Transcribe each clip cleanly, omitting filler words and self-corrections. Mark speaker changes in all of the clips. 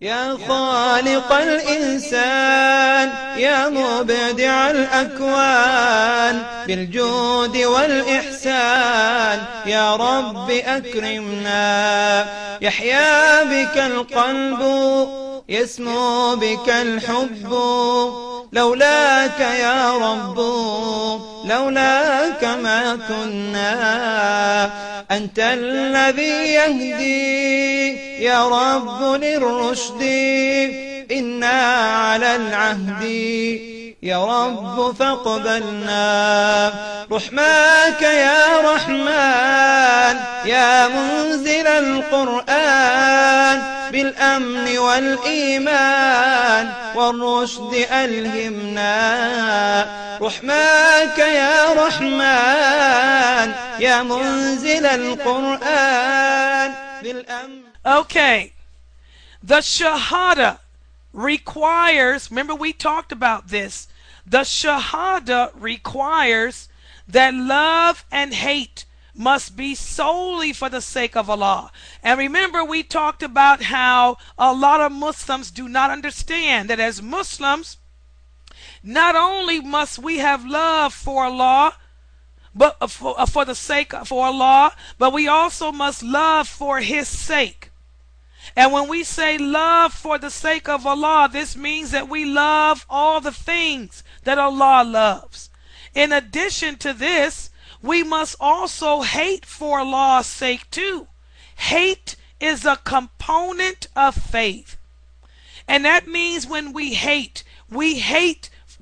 Speaker 1: يا خالق الإنسان يا مبدع الأكوان بالجود والإحسان يا رب أكرمنا. يحيا بك القلب يسمو بك الحب لولاك يا رب لولاك ما كنا. أنت الذي يهدي يا رب للرشد إنا على العهد يا رب فاقبلنا. رحماك يا رحمن يا منزل القرآن بالأمن والإيمان والرشد ألهمنا. رحماك يا رحمن يا منزل القرآن بالأمن.
Speaker 2: Okay, the Shahada requires, remember we talked about this, the Shahada requires that love and hate must be solely for the sake of Allah. And remember we talked about how a lot of Muslims do not understand that as Muslims, not only must we have love for Allah, but for the sake of Allah, but we also must love for His sake. And when we say love for the sake of Allah, this means that we love all the things that Allah loves. In addition to this, we must also hate for Allah's sake too. Hate is a component of faith. And that means when we hate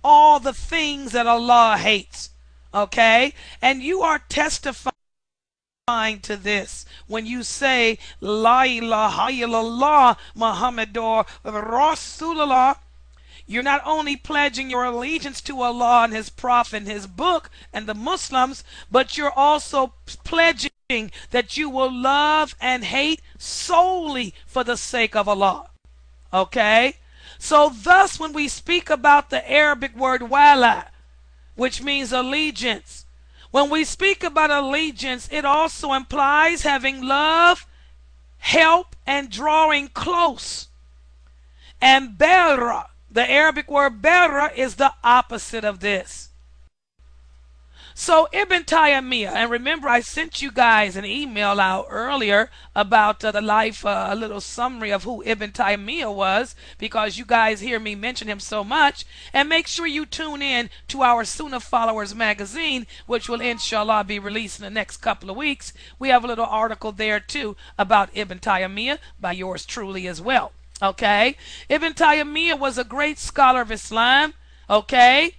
Speaker 2: all the things that Allah hates. Okay? And you are testifying to this when you say La ilaha illallah Muhammadur Rasulullah. You're not only pledging your allegiance to Allah and His Prophet and His book and the Muslims, but you're also pledging that you will love and hate solely for the sake of Allah. Okay? So thus when we speak about the Arabic word Walaa, which means allegiance, when we speak about allegiance, it also implies having love, help, and drawing close. And Baraa, the Arabic word Baraa, is the opposite of this. So Ibn Taymiyyah, and remember I sent you guys an email out earlier about the life, a little summary of who Ibn Taymiyyah was, because you guys hear me mention him so much. And make sure you tune in to our Sunnah Followers magazine, which will inshallah be released in the next couple of weeks. We have a little article there too about Ibn Taymiyyah by yours truly as well. Okay, Ibn Taymiyyah was a great scholar of Islam. Okay,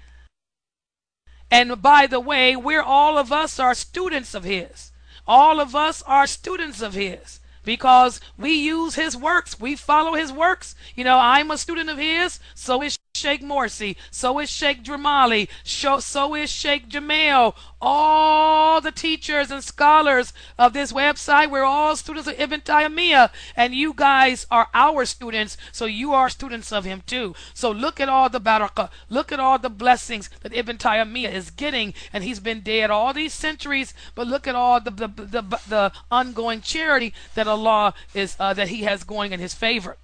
Speaker 2: and by the way, all of us are students of his. All of us are students of his because we use his works. We follow his works. You know, I'm a student of his. So is Sheikh Morsi. So is Sheikh Dramali. So is Sheikh Jamal. All the teachers and scholars of this website, we're all students of Ibn Taymiyyah. And you guys are our students, so you are students of him too. So look at all the barakah. Look at all the blessings that Ibn Taymiyyah is getting. And he's been dead all these centuries, but look at all the ongoing charity that Allah is that he has going in his favor.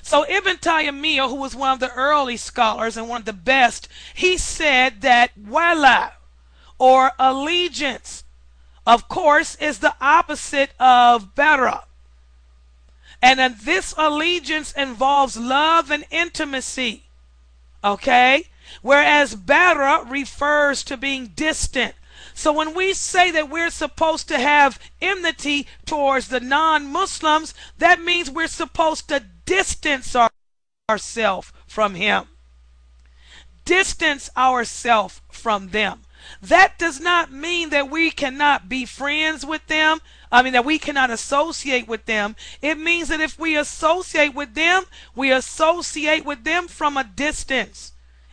Speaker 2: So Ibn Taymiyyah, who was one of the early scholars and one of the best, he said that Walaa, or allegiance, of course, is the opposite of Baraa. And then this allegiance involves love and intimacy. Okay? Whereas Baraa refers to being distant. So when we say that we're supposed to have enmity towards the non-Muslims, that means we're supposed to distance ourselves from him. Distance ourselves from them. That does not mean that we cannot be friends with them. I mean that we cannot associate with them. It means that if we associate with them, we associate with them from a distance.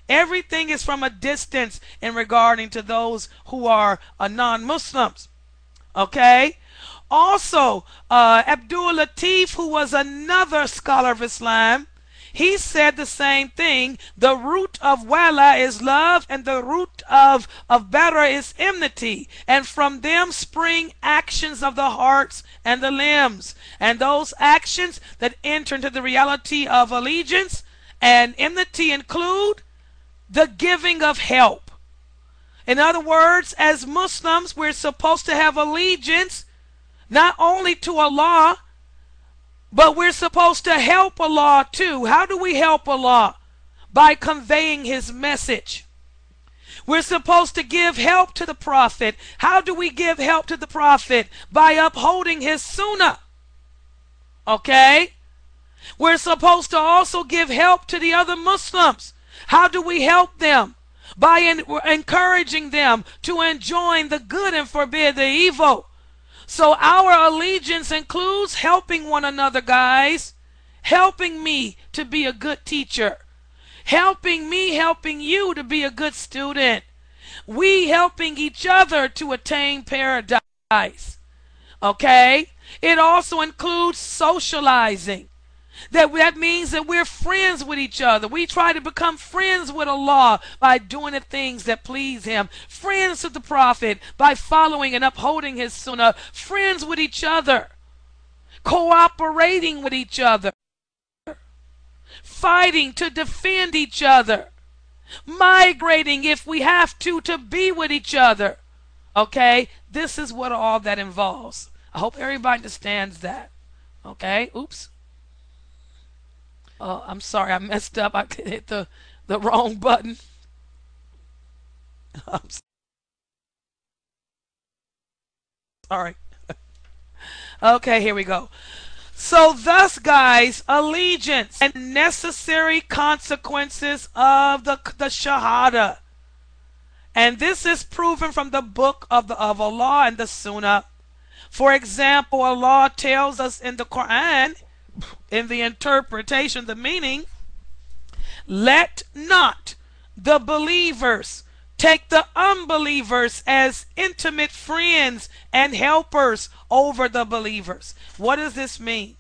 Speaker 2: Everything is from a distance in regarding to those who are non-Muslims. Okay? Also, Abdul Latif, who was another scholar of Islam, he said the same thing. The root of Walaa is love, and the root of Baraa is enmity. And from them spring actions of the hearts and the limbs. And those actions that enter into the reality of allegiance and enmity include the giving of help. In other words, as Muslims, we're supposed to have allegiance not only to Allah, but we're supposed to help Allah too. How do we help Allah? By conveying His message. We're supposed to give help to the Prophet. How do we give help to the Prophet? By upholding his sunnah. Okay? We're supposed to also give help to the other Muslims. How do we help them? By encouraging them to enjoin the good and forbid the evil. So our allegiance includes helping one another, guys. Helping me to be a good teacher. Helping me, helping you to be a good student. We helping each other to attain paradise. Okay? It also includes socializing. That means that we're friends with each other. We try to become friends with Allah by doing the things that please Him. Friends with the Prophet by following and upholding his sunnah. Friends with each other. Cooperating with each other. Fighting to defend each other. Migrating if we have to be with each other. Okay? This is what all that involves. I hope everybody understands that. Okay? Oops. I'm sorry, I messed up. I hit the wrong button. I'm sorry. Okay, here we go. So thus, guys, allegiance and necessary consequences of the Shahada. And this is proven from the book of Allah and the Sunnah. For example, Allah tells us in the Quran, in the interpretation, the meaning, let not the believers take the unbelievers as intimate friends and helpers over the believers. What does this mean?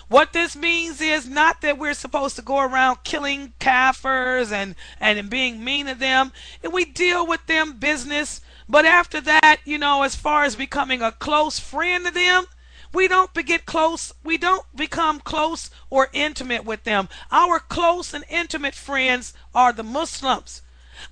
Speaker 2: What this means is not that we're supposed to go around killing kafirs and being mean to them. And we deal with them business. But after that, as far as becoming a close friend to them, we don't become close or intimate with them. Our close and intimate friends are the Muslims.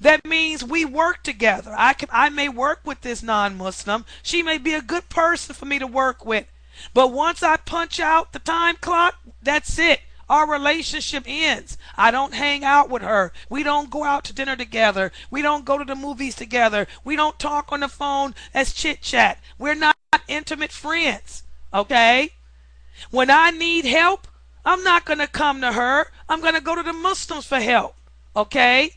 Speaker 2: That means we work together. I may work with this non-Muslim. She may be a good person for me to work with. But once I punch out the time clock, that's it. Our relationship ends. I don't hang out with her. We don't go out to dinner together. We don't go to the movies together. We don't talk on the phone as chit-chat. We're not intimate friends. Okay? When I need help, I'm not going to come to her. I'm going to go to the Muslims for help. Okay?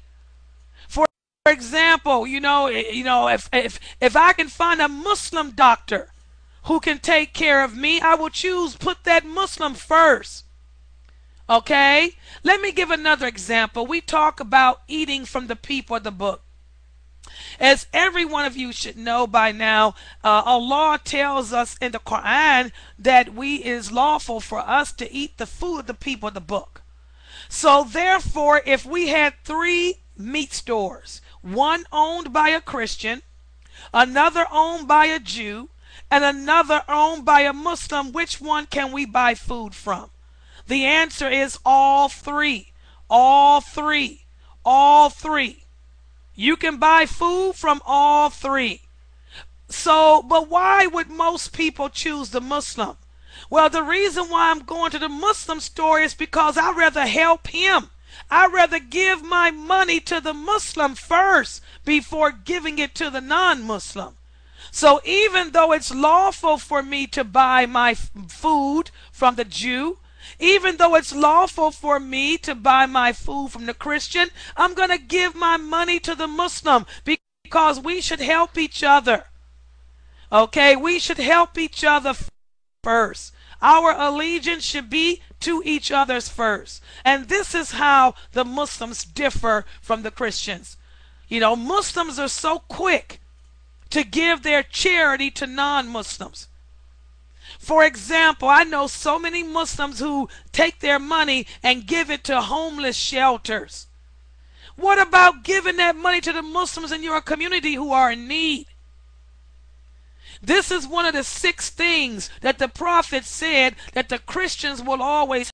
Speaker 2: For example, if I can find a Muslim doctor who can take care of me, I will put that Muslim first. Okay? Let me give another example. We talk about eating from the people of the book. As every one of you should know by now, Allah tells us in the Quran that it is lawful for us to eat the food of the people of the book. So therefore, if we had 3 meat stores, one owned by a Christian, another owned by a Jew, and another owned by a Muslim, which one can we buy food from? The answer is all 3. All 3. All 3. You can buy food from all 3. So, but why would most people choose the Muslim? Well, the reason why I'm going to the Muslim store is because I'd rather help him. I'd rather give my money to the Muslim first before giving it to the non-Muslim. So even though it's lawful for me to buy my food from the Jew, even though it's lawful for me to buy my food from the Christian, I'm going to give my money to the Muslim because we should help each other. Okay, we should help each other first. Our allegiance should be to each other's first. And this is how the Muslims differ from the Christians. Muslims are so quick to give their charity to non-Muslims. For example, I know so many Muslims who take their money and give it to homeless shelters. What about giving that money to the Muslims in your community who are in need? This is one of the 6 things that the Prophet said that the Christians will always